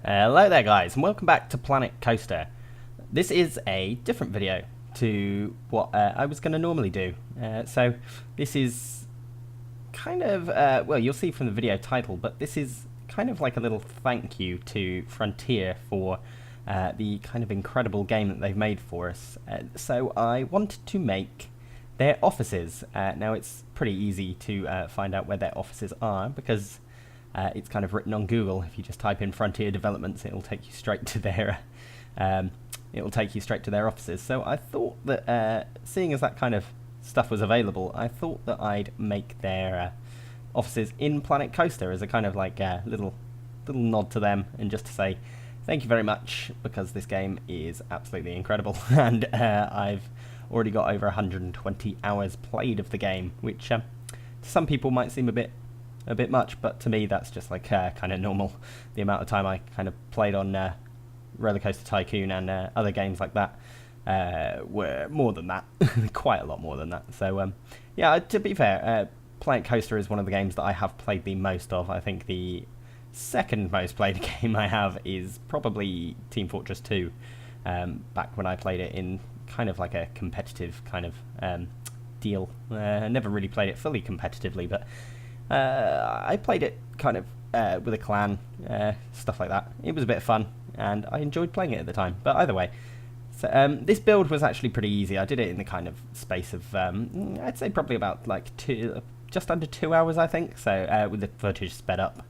Hello there guys, and welcome back to Planet Coaster. This is a different video to what I was going to normally do. So this is kind of, well, you'll see from the video title, but this is kind of like a little thank you to Frontier for the kind of incredible game that they've made for us. So I wanted to make their offices. Now it's pretty easy to find out where their offices are because it's kind of written on Google. If you just type in Frontier Developments, it'll take you straight to their offices. So I thought that seeing as that kind of stuff was available, I thought that I'd make their offices in Planet Coaster as a kind of like little nod to them, and just to say thank you very much, because this game is absolutely incredible, and I've already got over 120 hours played of the game, which to some people might seem a bit much, but to me that's just like kind of normal. The amount of time I kind of played on Roller Coaster Tycoon and other games like that were more than that, quite a lot more than that. So yeah, to be fair, Planet Coaster is one of the games that I have played the most of. I think the second most played game I have is probably Team Fortress 2, back when I played it in kind of like a competitive kind of deal. I never really played it fully competitively, but I played it kind of with a clan, stuff like that. It was a bit of fun, and I enjoyed playing it at the time. But either way, so this build was actually pretty easy. I did it in the kind of space of, I'd say probably about like just under 2 hours, I think. So with the footage sped up,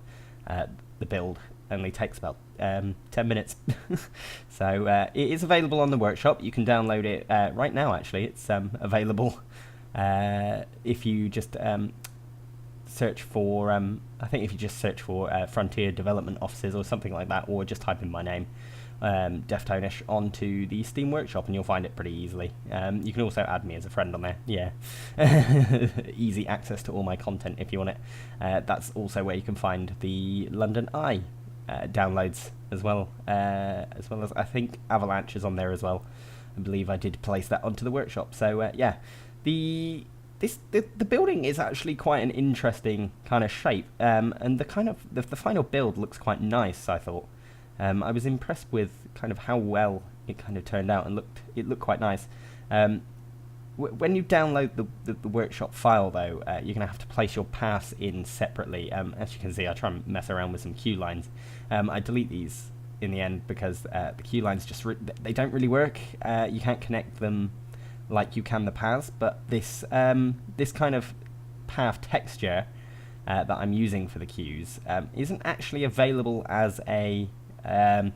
the build only takes about 10 minutes. So it is available on the workshop. You can download it right now, actually. It's available if you just search for, I think if you just search for Frontier Development Offices or something like that, or just type in my name, Deftonish, onto the Steam Workshop, and you'll find it pretty easily. You can also add me as a friend on there. Yeah, easy access to all my content if you want it. That's also where you can find the London Eye downloads as well as I think Avalanche is on there as well. I believe I did place that onto the workshop. So yeah, the building is actually quite an interesting kind of shape, and the final build looks quite nice, I thought. I was impressed with kind of how well it kind of turned out, and it looked quite nice. When you download the workshop file, though, you're going to have to place your paths in separately. As you can see, I try and mess around with some queue lines. I delete these in the end because the queue lines just they don't really work. You can't connect them like you can the paths, but this kind of path texture that I'm using for the queues isn't actually available as an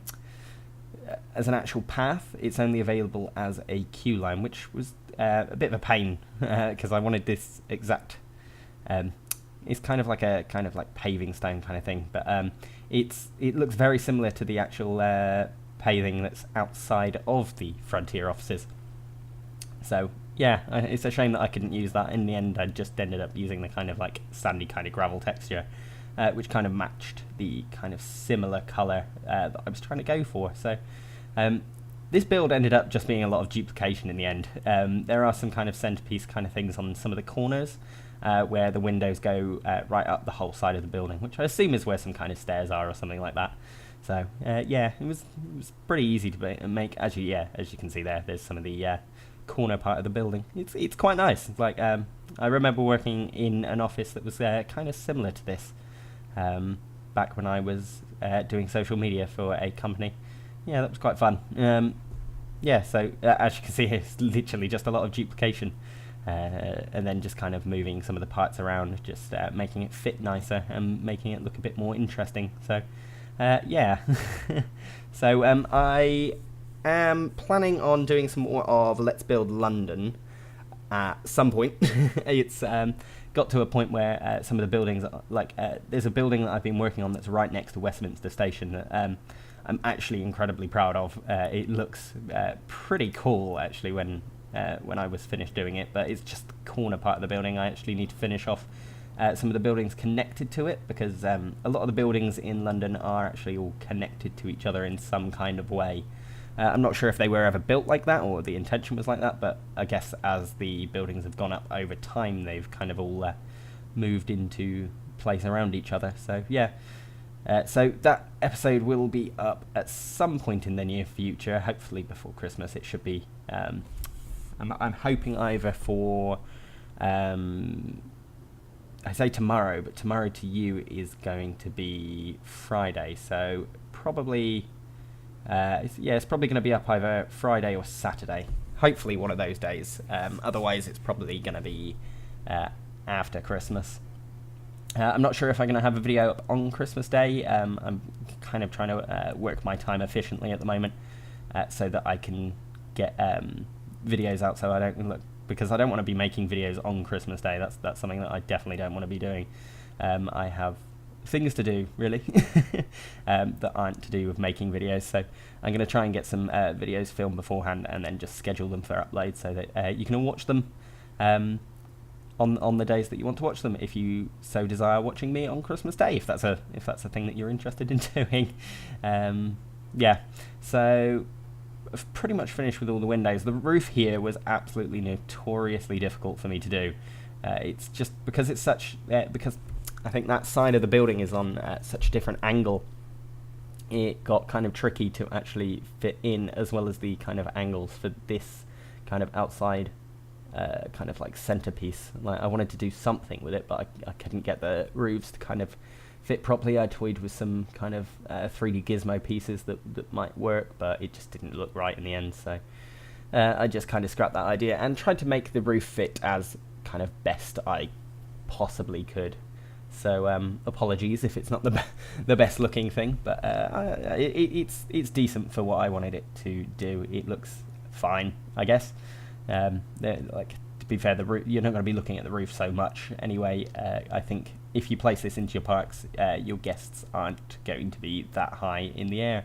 actual path. It's only available as a queue line, which was a bit of a pain because I wanted this exact. It's kind of like paving stone kind of thing, but it looks very similar to the actual paving that's outside of the Frontier offices. So yeah, it's a shame that I couldn't use that. In the end, I just ended up using the kind of like sandy kind of gravel texture, which kind of matched the kind of similar colour that I was trying to go for. So this build ended up just being a lot of duplication in the end. There are some kind of centerpiece kind of things on some of the corners where the windows go right up the whole side of the building, which I assume is where some kind of stairs are or something like that. So yeah, it was pretty easy to make. As you can see there, there's some of the corner part of the building. It's quite nice. It's like I remember working in an office that was kind of similar to this back when I was doing social media for a company. Yeah, that was quite fun. Yeah, so as you can see, it's literally just a lot of duplication, and then just kind of moving some of the parts around, just making it fit nicer and making it look a bit more interesting. So yeah. So I am planning on doing some more of Let's Build London at some point. It's got to a point where some of the buildings, like there's a building that I've been working on that's right next to Westminster Station that I'm actually incredibly proud of. It looks pretty cool actually when I was finished doing it, but it's just the corner part of the building. I actually need to finish off some of the buildings connected to it, because a lot of the buildings in London are actually all connected to each other in some kind of way. I'm not sure if they were ever built like that or the intention was like that, but I guess as the buildings have gone up over time, they've kind of all moved into place around each other. So yeah, So that episode will be up at some point in the near future, hopefully before Christmas. It should be. I'm hoping either for, I say tomorrow, but tomorrow to you is going to be Friday. So probably, it's probably going to be up either Friday or Saturday. Hopefully one of those days. Otherwise, it's probably going to be after Christmas. I'm not sure if I'm going to have a video up on Christmas Day. I'm kind of trying to work my time efficiently at the moment, so that I can get videos out. So I don't look, because I don't want to be making videos on Christmas Day. That's something that I definitely don't want to be doing. I have things to do, really, that aren't to do with making videos. So I'm going to try and get some videos filmed beforehand and then just schedule them for upload so that you can all watch them on the days that you want to watch them, if you so desire watching me on Christmas Day, if that's a thing that you're interested in doing. So I've pretty much finished with all the windows. The roof here was absolutely notoriously difficult for me to do. It's just because it's such because I think that side of the building is on such a different angle. It got kind of tricky to actually fit in, as well as the kind of angles for this kind of outside kind of like centerpiece. Like, I wanted to do something with it, but I couldn't get the roofs to kind of fit properly. I toyed with some kind of 3D gizmo pieces that might work, but it just didn't look right in the end. So I just kind of scrapped that idea and tried to make the roof fit as kind of best I possibly could. So apologies if it's not the best looking thing, but it's decent for what I wanted it to do. It looks fine, I guess. Like, to be fair, you're not going to be looking at the roof so much anyway. I think if you place this into your parks, your guests aren't going to be that high in the air,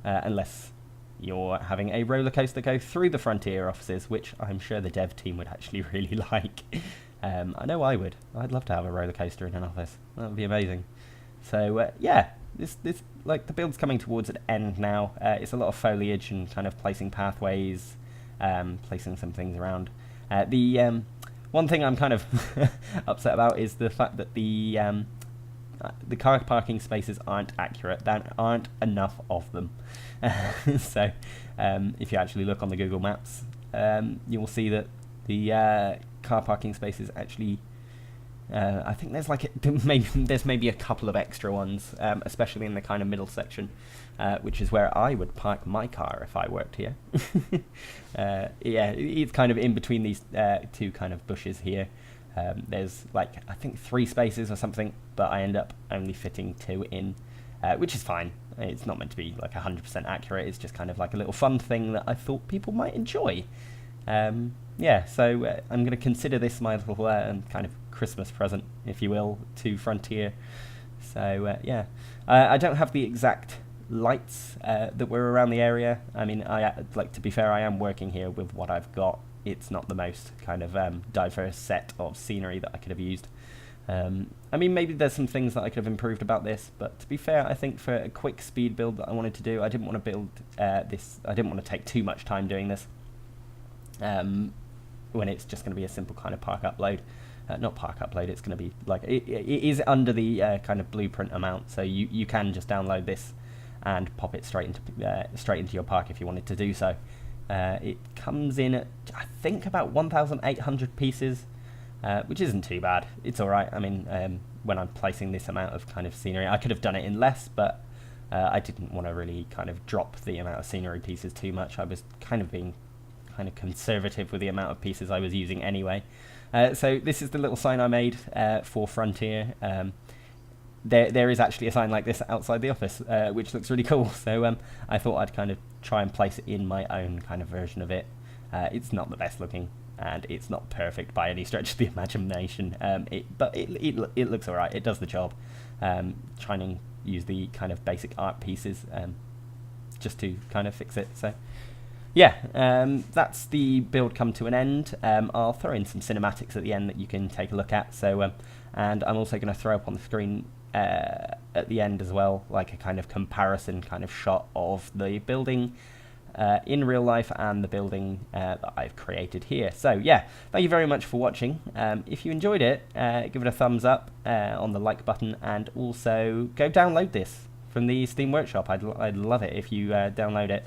unless you're having a roller coaster go through the Frontier offices, which I'm sure the dev team would actually really like. I know I would. I'd love to have a roller coaster in an office. That would be amazing. So this like, the build's coming towards an end now. It's a lot of foliage and kind of placing pathways, placing some things around. The one thing I'm kind of upset about is the fact that the car parking spaces aren't accurate. There aren't enough of them. So if you actually look on the Google Maps, you will see that the car parking spaces actually, I think there's like there's maybe a couple of extra ones, especially in the kind of middle section, which is where I would park my car if I worked here. It's kind of in between these two kind of bushes here. There's like, I think 3 spaces or something, but I end up only fitting 2 in, which is fine. It's not meant to be like 100% accurate. It's just kind of like a little fun thing that I thought people might enjoy. So I'm going to consider this my little kind of Christmas present, if you will, to Frontier. So I don't have the exact lights that were around the area. I mean, to be fair, I am working here with what I've got. It's not the most kind of diverse set of scenery that I could have used. I mean, maybe there's some things that I could have improved about this, but to be fair, I think for a quick speed build that I wanted to do, I didn't want to build this. I didn't want to take too much time doing this. When it's just going to be a simple kind of park upload. Not park upload, it's going to be like, it is under the kind of blueprint amount, so you can just download this and pop it straight into your park if you wanted to do so. It comes in at, I think, about 1,800 pieces, which isn't too bad. It's alright. I mean, when I'm placing this amount of kind of scenery, I could have done it in less, but I didn't want to really kind of drop the amount of scenery pieces too much. I was kind of being kind of conservative with the amount of pieces I was using anyway. So this is the little sign I made for Frontier. There is actually a sign like this outside the office, which looks really cool. So I thought I'd kind of try and place it in my own kind of version of it. It's not the best looking, and it's not perfect by any stretch of the imagination. But it looks alright. It does the job. Trying to use the kind of basic art pieces just to kind of fix it. So that's the build come to an end. I'll throw in some cinematics at the end that you can take a look at. So and I'm also going to throw up on the screen at the end as well, like a kind of comparison kind of shot of the building in real life and the building that I've created here. So yeah, thank you very much for watching. If you enjoyed it, give it a thumbs up on the like button, and also go download this from the Steam Workshop. I'd love it if you download it.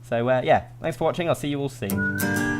So yeah, thanks for watching. I'll see you all soon.